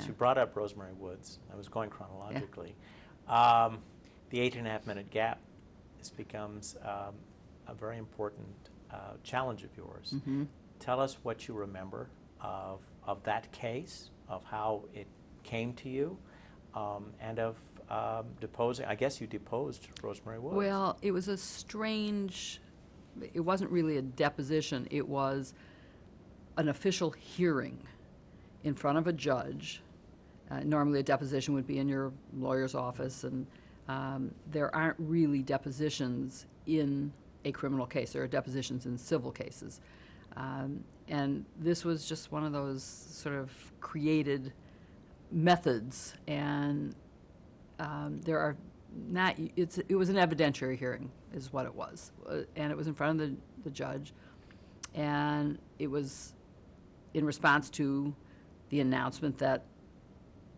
you brought up Rosemary Woods. I was going chronologically. The 8.5-minute gap, this becomes a very important challenge of yours. Mm-hmm. Tell us what you remember of that case, of how it came to you, and of deposing. I guess you deposed Rosemary Woods. Well, it was a strange, it wasn't really a deposition. It was an official hearing in front of a judge. Normally a deposition would be in your lawyer's office, and there aren't really depositions in a criminal case. There are depositions in civil cases. And this was just one of those sort of created methods, and there are not, it was an evidentiary hearing is what it was, and it was in front of the judge, and it was in response to the announcement that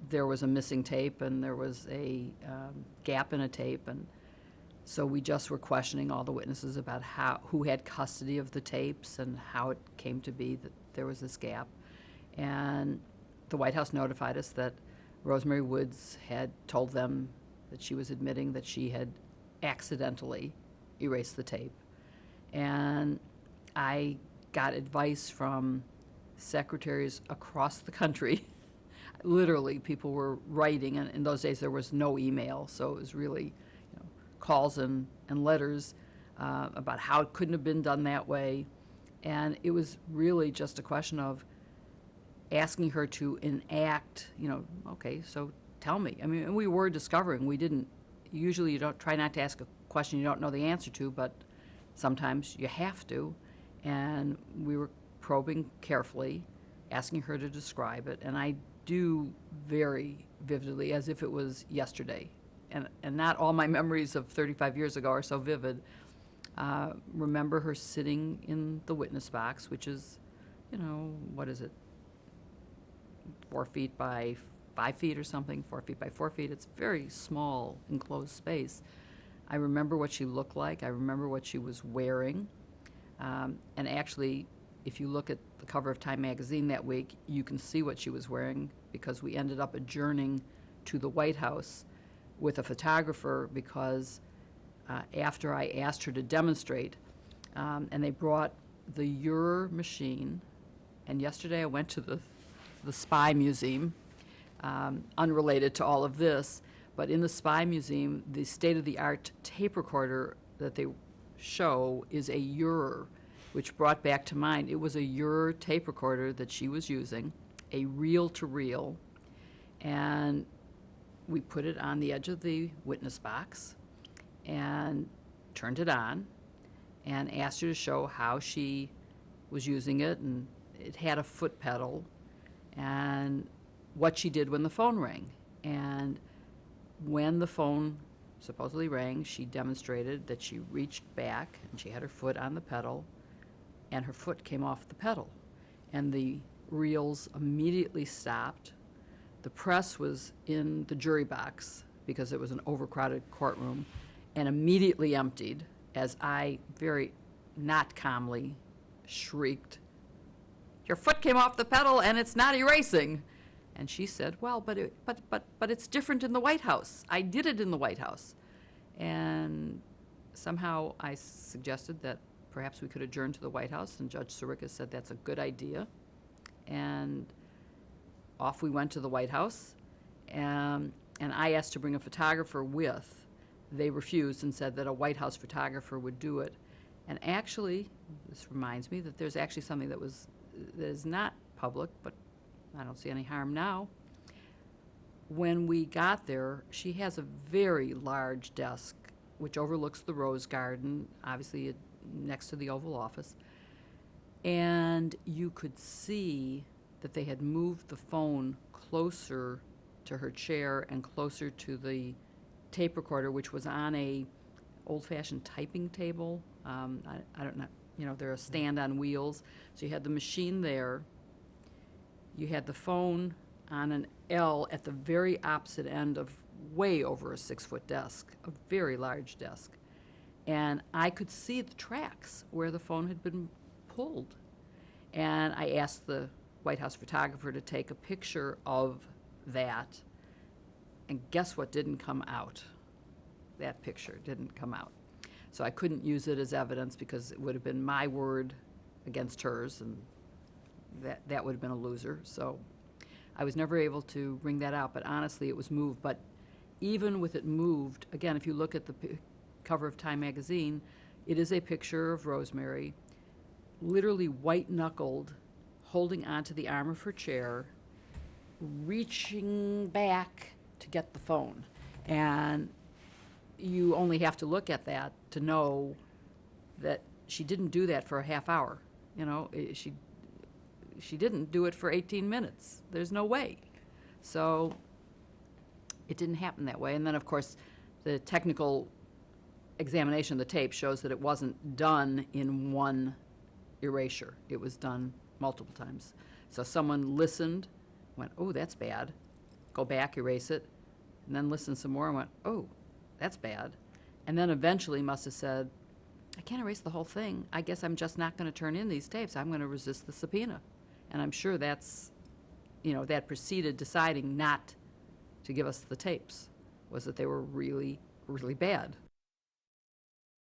there was a missing tape and there was a gap in a tape, and so we just were questioning all the witnesses about who had custody of the tapes and how it came to be that there was this gap. And the White House notified us that Rosemary Woods had told them that she was admitting that she had accidentally erased the tape. And I got advice from secretaries across the country. Literally, people were writing, and in those days there was no email, so it was really calls and letters about how it couldn't have been done that way. And it was really just a question of asking her to enact, okay, so tell me. I mean, and we were discovering, usually you don't try not to ask a question you don't know the answer to, but sometimes you have to. And we were probing carefully, asking her to describe it, and I do very vividly, as if it was yesterday. And not all my memories of 35 years ago are so vivid. Remember her sitting in the witness box, which is, what is it, 4 feet by 5 feet or something, 4 feet by 4 feet. It's very small, enclosed space. I remember what she looked like. I remember what she was wearing. And actually, if you look at the cover of Time magazine that week, you can see what she was wearing, because we ended up adjourning to the White House with a photographer, because after I asked her to demonstrate, and they brought the Ure machine, and yesterday I went to the Spy Museum, unrelated to all of this, but in the Spy Museum, the state-of-the-art tape recorder that they show is a Ure, which brought back to mind, it was a Ure tape recorder that she was using, a reel-to-reel, and we put it on the edge of the witness box and turned it on and asked her to show how she was using it, and it had a foot pedal, and what she did when the phone rang. And when the phone supposedly rang, she demonstrated that she reached back and she had her foot on the pedal, and her foot came off the pedal, and the reels immediately stopped. The press was in the jury box because it was an overcrowded courtroom, and immediately emptied as I very not calmly shrieked, "Your foot came off the pedal and it's not erasing." And she said, "Well, but it's different in the White House. I did it in the White House." And somehow I suggested that perhaps we could adjourn to the White House, and Judge Sirica said that's a good idea. And off we went to the White House, and I asked to bring a photographer with. They refused and said that a White House photographer would do it. And actually, this reminds me that there's actually something that is not public, but I don't see any harm now. When we got there, she has a very large desk which overlooks the Rose Garden, obviously next to the Oval Office. And you could see that they had moved the phone closer to her chair and closer to the tape recorder, which was on a old-fashioned typing table. I don't know, they're a stand on wheels. So you had the machine there. You had the phone on an L at the very opposite end of way over a 6-foot desk, a very large desk. And I could see the tracks where the phone had been pulled. And I asked the White House photographer to take a picture of that. And guess what didn't come out? That picture didn't come out. So I couldn't use it as evidence because it would have been my word against hers, and that would have been a loser. So I was never able to bring that out, but honestly, it was moved. But even with it moved, again, if you look at the cover of Time magazine, it is a picture of Rosemary, literally white-knuckled, holding onto the arm of her chair, reaching back to get the phone. And you only have to look at that to know that she didn't do that for a half hour. You know, she didn't do it for 18 minutes. There's no way. So it didn't happen that way. And then, of course, the technical examination of the tape shows that it wasn't done in one erasure. It was done multiple times. So someone listened, went, oh, that's bad. Go back, erase it, and then listen some more and went, oh, that's bad. And then eventually must have said, I can't erase the whole thing. I guess I'm just not going to turn in these tapes. I'm going to resist the subpoena. And I'm sure that's, you know, that preceded deciding not to give us the tapes, was that they were really, really bad.